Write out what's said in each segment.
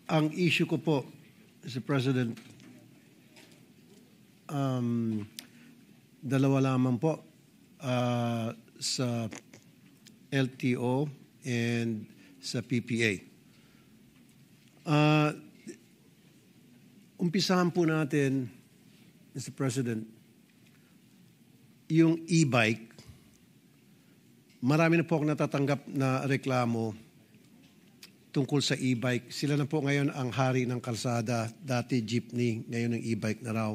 Ang issue ko po, Mr. President, dalawa lamang po sa LTO and sa PPA. Umpisahan po natin, Mr. President, yung e-bike. Marami na po akong natatanggap na reklamo tungkol sa e-bike. Sila na po ngayon ang hari ng kalsada. Dati jeepney, ngayon ang e-bike na raw.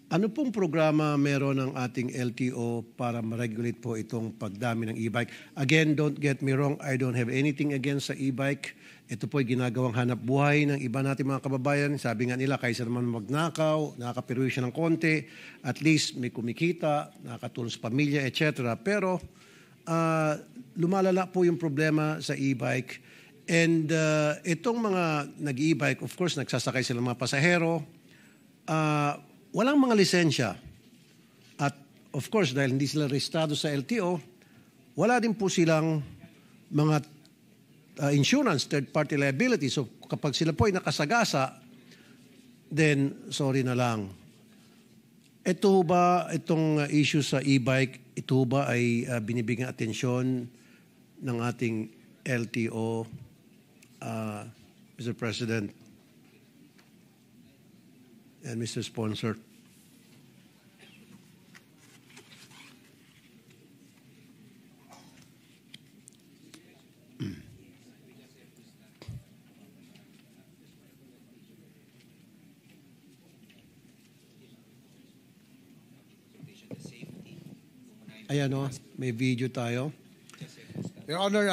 Ano pong programa meron ng ating LTO para ma-regulate po itong pagdami ng e-bike? Again, don't get me wrong, I don't have anything against sa e-bike. Ito po ay ginagawang hanap buhay ng iba nating mga kababayan. Sabi nga nila, kaysa naman magnakaw, nakakapirwi siya ng konti, at least may kumikita, nakakatulong sa pamilya, etc. Pero lumalala po yung problema sa e-bike. And itong mga nag-e-bike, of course, nagsasakay sila mga pasahero, walang mga lisensya. At of course, dahil hindi sila rehistrado sa LTO, wala din po silang mga insurance, third-party liability. So kapag sila po ay nakasagasa, then sorry na lang. Ito ba, itong issue sa e-bike, ito ba ay binibigyan atensyon ng ating LTO, Mr. President and Mr. Sponsor? Ayan o, may video tayo. Your Honor,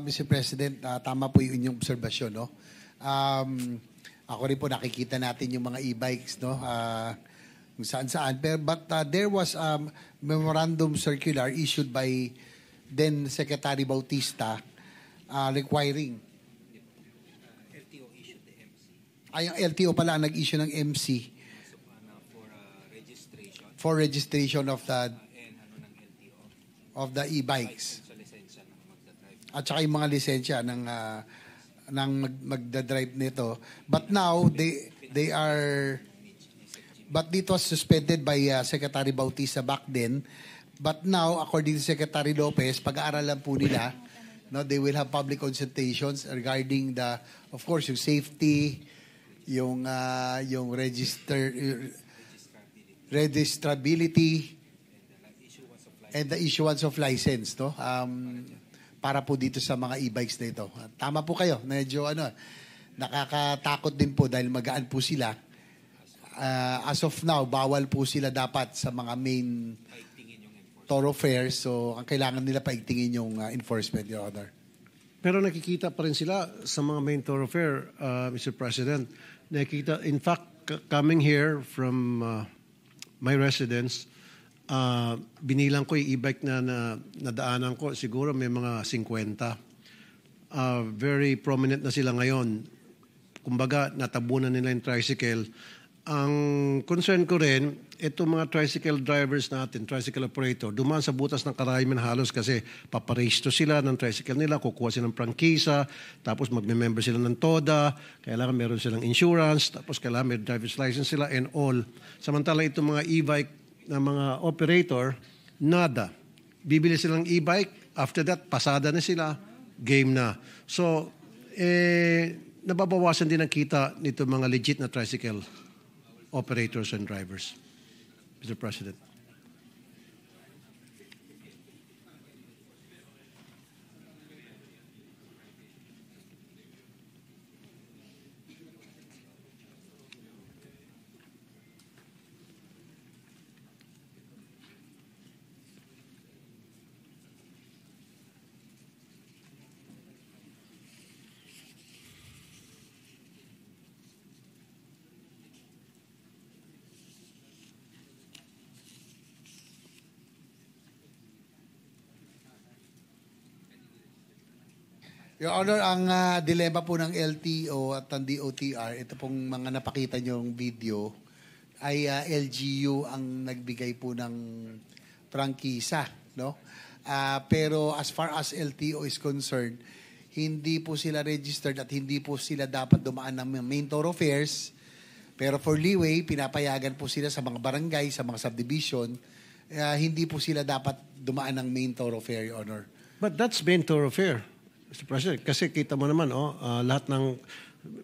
Mr. President, tama po yung inyong obserbasyon. No? Ako rin po nakikita natin yung mga e-bikes, no? Kung saan-saan. But there was a memorandum circular issued by then Secretary Bautista requiring. LTO issued the MC. Ay, ang LTO pala ang nag-issue ng MC. For registration of the e-bikes. At saka yung mga lisensya ng magdadrive nito. But now they are but it was suspended by Secretary Bautista back then. But now, according to Secretary Lopez, pag-aaralan po nila, no, they will have public consultations regarding the, of course, yung safety, yung registrability, and the issuance of license, no? Para po dito sa mga e-bikes na ito. Tama po kayo. Medyo nakakatakot din po dahil magaan po sila. As of now, bawal po sila dapat sa mga main thoroughfares. So, ang kailangan nila paigtingin yung enforcement, Your Honor. Pero nakikita pa rin sila sa mga main thoroughfare, Mr. President. Nakikita, in fact, coming here from my residence, binilang ko yung e-bike na nadaanan ko, siguro may mga 50. Very prominent na sila ngayon. Kumbaga, natabunan nila yung tricycle. Ang concern ko rin, itong mga tricycle drivers natin, tricycle operator, dumaan sa butas ng karayman halos kasi paparehisto sila ng tricycle nila, kukuha sila ng prangkisa, tapos magme-member sila ng TODA, kailangan meron silang insurance, tapos kailangan may driver's license sila and all. Samantala itong mga e-bike na mga operator, nada. Bibili silang e-bike, after that, pasada na sila, game na. So, nababawasan din ang kita nito mga legit na tricycle operators and drivers. Mr. President. Your Honor, ang dilema po ng LTO at ng DOTR, ito pong mga napakita niyong video, ay LGU ang nagbigay po ng prangkisa, no? Pero as far as LTO is concerned, hindi po sila registered at hindi po sila dapat dumaan ng main thoroughfares. Pero for leeway, pinapayagan po sila sa mga barangay, sa mga subdivision. Hindi po sila dapat dumaan ng main thoroughfare, Your Honor. But that's main thoroughfare, Mr. President. Kasi kita mo naman, lahat ng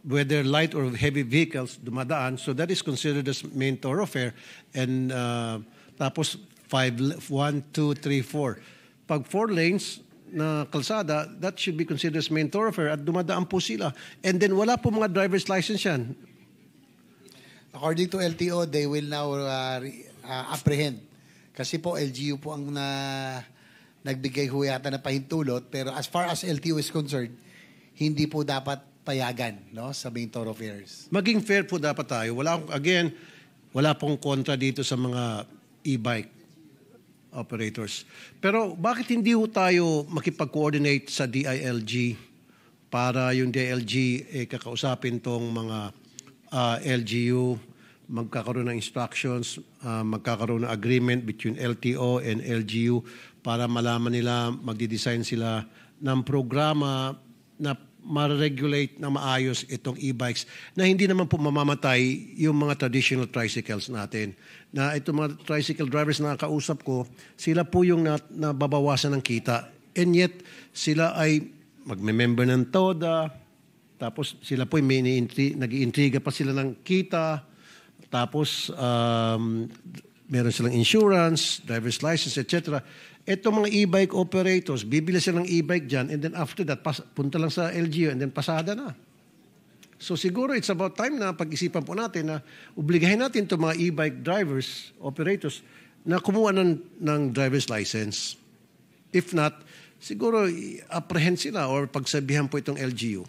whether light or heavy vehicles dumadaan, so that is considered as main thoroughfare. And tapos 1, 2, 3, 4. Pag 4 lanes na kalsada, that should be considered as main thoroughfare at dumadaan po sila. And then wala po mga driver's license yan. According to LTO, they will now apprehend. Kasi po LGU po ang nagbigay ho yata na pahintulot, pero as far as LTO is concerned, hindi po dapat payagan, no, sa main thoroughfares. Maging fair po dapat tayo. Wala pong kontra dito sa mga e-bike operators. Pero bakit hindi ho tayo makipag-coordinate sa DILG para yung DILG kakausapin tong mga LGU, magkakaroon ng instructions, magkakaroon ng agreement between LTO and LGU para malaman nila, magdi-design sila ng programa na ma-regulate na maayos itong e-bikes na hindi naman po mamamatay yung mga traditional tricycles natin. Na itong mga tricycle drivers na nakausap ko, sila po yung nababawasan ng kita. And yet, sila ay magme-member ng TODA, tapos sila po nag-iintriga pa sila ng kita, tapos meron silang insurance, driver's license, etc. Itong mga e-bike operators, bibili sila ng e-bike dyan, and then after that, punta lang sa LGU, and then pasada na. So siguro it's about time na pag-isipan po natin na obligahin natin itong mga e-bike drivers, operators, na kumuha ng driver's license. If not, siguro apprehend sila or pagsabihan po itong LGU.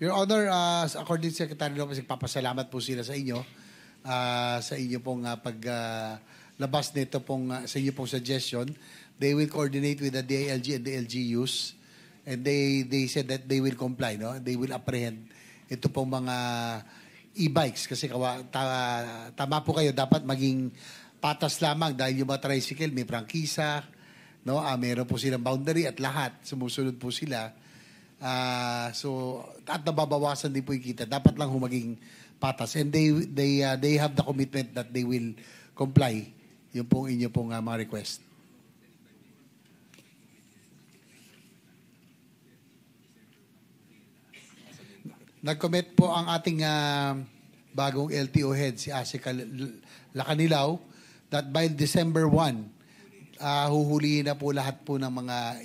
Your Honor, according to Secretary Lopez, papasalamat po sila sa inyo pong paglabas nito sa inyo pong suggestion. They will coordinate with the DILG and the LGUs, and they said that they will comply, no? They will apprehend ito pong mga e-bikes kasi tama po kayo, dapat maging patas lamang dahil yung mga tricycle may prangkisa, no? Meron po silang boundary at lahat sumusunod po sila. So at nababawasan din po yung kita. Dapat lang humaging patas, and they have the commitment that they will comply yung pong inyo pong mga request. Nag-commit po ang ating bagong LTO head, si Asica Lacanilaw, that by December 1, huhulihin na po lahat po ng mga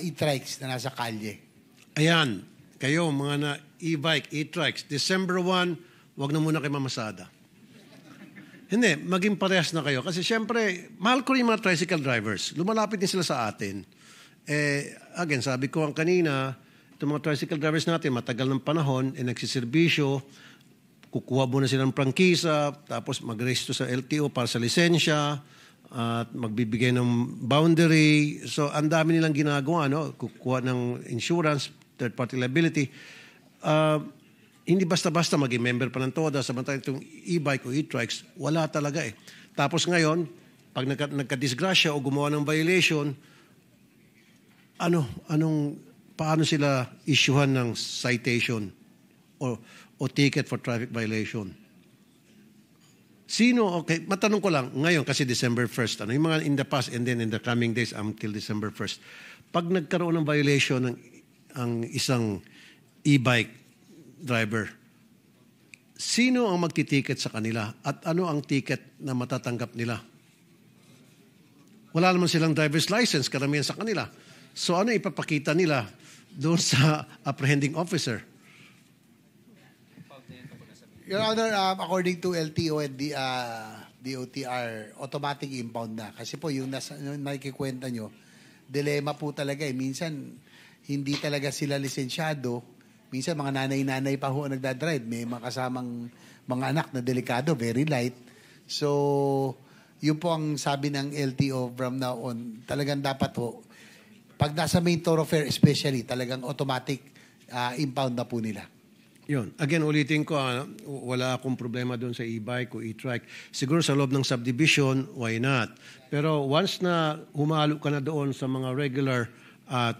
e-trikes na nasa kalye. Ayan, kayo mga e-bike, e-trikes, December 1, wag na muna kayo mamasada. Hindi, maging parehas na kayo. Kasi syempre, mahal ko rin mga tricycle drivers. Lumalapit din sila sa atin. Again, sabi ko ang kanina, itong mga tricycle drivers natin, matagal ng panahon, nagsiservisyo, kukuha muna sila ng prangkisa, tapos mag-register sa LTO para sa lisensya, at magbibigay ng boundary. So, ang dami nilang ginagawa, no? Kukuha ng insurance, third-party liability. Hindi basta-basta maging member pa ng TODA, samantalang itong e-bike o e-trikes, wala talaga eh. Tapos ngayon, pag nagka-disgrasya o gumawa ng violation, paano sila issuehan ng citation o ticket for traffic violation? Okay, matanong ko lang, ngayon kasi December 1st, yung mga in the past and then in the coming days until December 1st, pag nagkaroon ng violation ang isang e-bike driver, sino ang magtitiket sa kanila at ano ang ticket na matatanggap nila? Wala naman silang driver's license, karamihan sa kanila. So ano ipapakita nila doon sa apprehending officer? Your Honor, according to LTO and the DOTR, automatic impound na. Kasi po, yung nakikikwenta nyo, dilema po talaga eh. Minsan, hindi talaga sila lisensyado. Minsan, mga nanay-nanay pa ho nagdadrive. May mga kasamang mga anak na delikado, very light. So, yun po ang sabi ng LTO from now on. Talagang dapat ho, pag nasa main thoroughfare especially, talagang automatic impound na po nila. Yun. Again, ulitin ko, wala akong problema doon sa e-bike o e-trike. Siguro sa loob ng subdivision, why not? Pero once na humalo ka na doon sa mga regular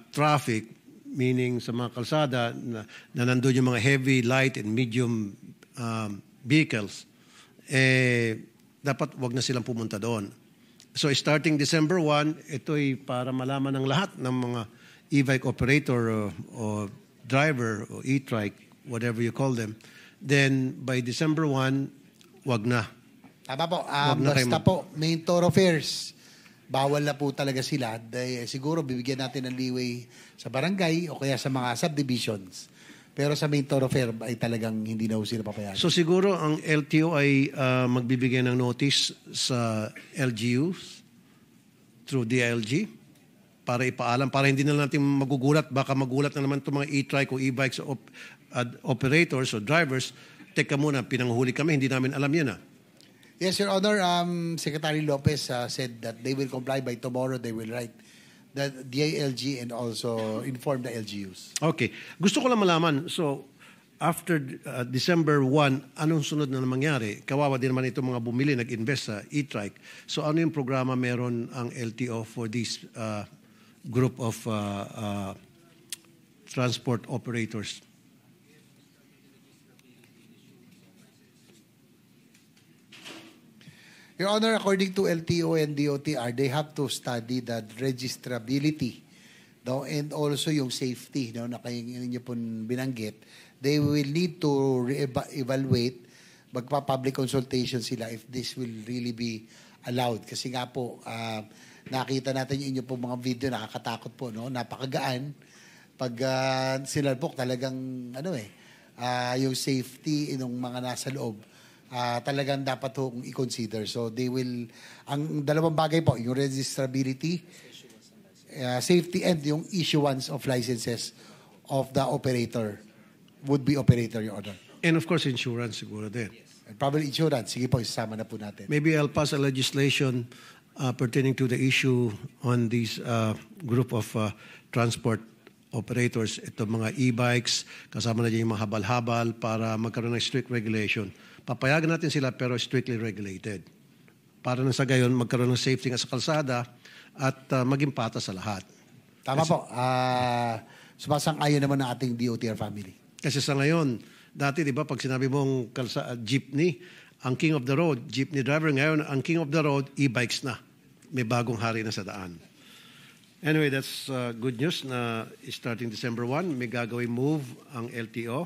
traffic, meaning sa mga kalsada na nandun yung mga heavy, light, and medium vehicles, dapat wag na silang pumunta doon. So starting December 1, ito'y para malaman ng lahat ng mga e-bike operator o driver o e-trike, whatever you call them. Then by December 1, wag na. Tama po. Wag na Basta kayo po, main thoroughfares, bawal na po talaga sila. Dahil siguro bibigyan natin ng leeway sa barangay o kaya sa mga subdivisions. Pero sa main thoroughfare ay talagang hindi na po sila papayagan. So siguro ang LTO ay magbibigay ng notice sa LGUs through DILG para ipaalam, para hindi na natin magugulat. Baka magulat na naman itong mga e-trike o e-bikes operators o drivers. Teka muna, pinanghuli kami, hindi namin alam yan. Yes, Your Honor. Secretary Lopez said that they will comply by tomorrow. They will write the DILG and also inform the LGUs. Okay. Gusto ko lang malaman, so after December 1, anong sunod na mangyari? Kawawa din naman itong mga bumili, nag-invest sa e-trike. So ano yung programa meron ang LTO for this group of transport operators? Your Honor, according to LTO and DOTR, they have to study the registrability, no, and also yung safety, no, na kayo ninyo pong binanggit. They will need to evaluate, magpa-public consultation sila if this will really be allowed. Kasi nga po, nakita natin yung inyo pong mga video, nakakatakot po, no, napakagaan. Pag sinalpok, talagang, yung safety ng mga nasa loob, talagang dapat hong i-consider. So they will, ang dalawang bagay po, yung registrability, safety, and yung issuance of licenses of the operator, would-be operator, Your Honor. And of course, insurance siguro din. And probably insurance. Sige po, isasama na po natin. Maybe I'll pass a legislation pertaining to the issue on this group of transport operators. Ito mga e-bikes, kasama na dyan yung mga habal-habal para magkaroon ng strict regulation. Papayagan natin sila pero strictly regulated. Para na sa gayon, magkaroon ng safety nga sa kalsada at maging patas sa lahat. Tama po. Sumasang-ayon naman ng ating DOTR family. Kasi sa ngayon, dati di ba pag sinabi mong jeepney, ang king of the road, jeepney driver, ngayon ang king of the road, e-bikes na. May bagong hari na sa daan. Anyway, that's good news na starting December 1, may gagawin move ang LTO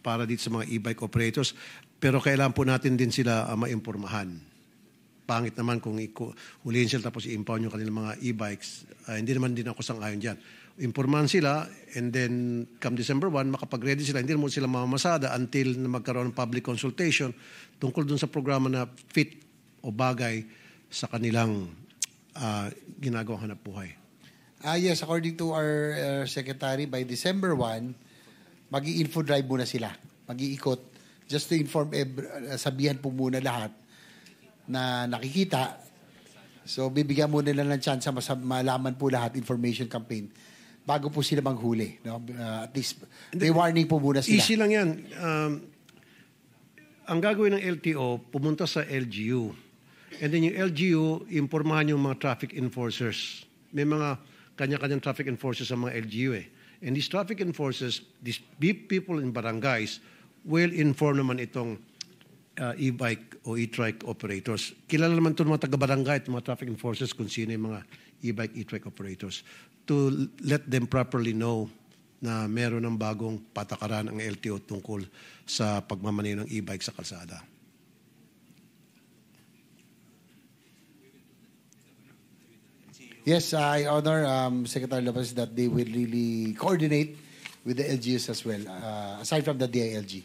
para dito sa mga e-bike operators. Pero kailangan po natin din sila maimpormahan. Pangit naman kung hulihin sila tapos i-impound yung kanilang mga e-bikes. Hindi naman din ako sang-ayon dyan. Impormahan sila and then come December 1, makapag-ready sila. Hindi naman sila mamamasada until na magkaroon ng public consultation tungkol dun sa programa na fit o bagay sa kanilang ginagawang hanap buhay. Yes, according to our secretary, by December 1, mag-i-info drive muna sila. Mag-iikot. Just to inform, sabihan po muna lahat na nakikita. So, bibigyan muna nila ng chance malaman po lahat, information campaign, bago po sila manghuli. No? At least, may warning po muna sila. Easy lang yan. Ang gagawin ng LTO, pumunta sa LGU. And then yung LGU, impormahan yung mga traffic enforcers. May mga kanya-kanyang traffic enforcers sa mga LGU eh. And these traffic enforcers, these people in barangays, will inform naman itong e-bike o e-trike operators. Kilala naman itong mga taga-barangay at mga traffic enforcers kung sino yung mga e-bike, e-trike operators to let them properly know na meron ng bagong patakaran ang LTO tungkol sa pagmamaneho ng e-bike sa kalsada. Yes, I honor Secretary Lopez that they will really coordinate with the LGUs as well, aside from the DILG.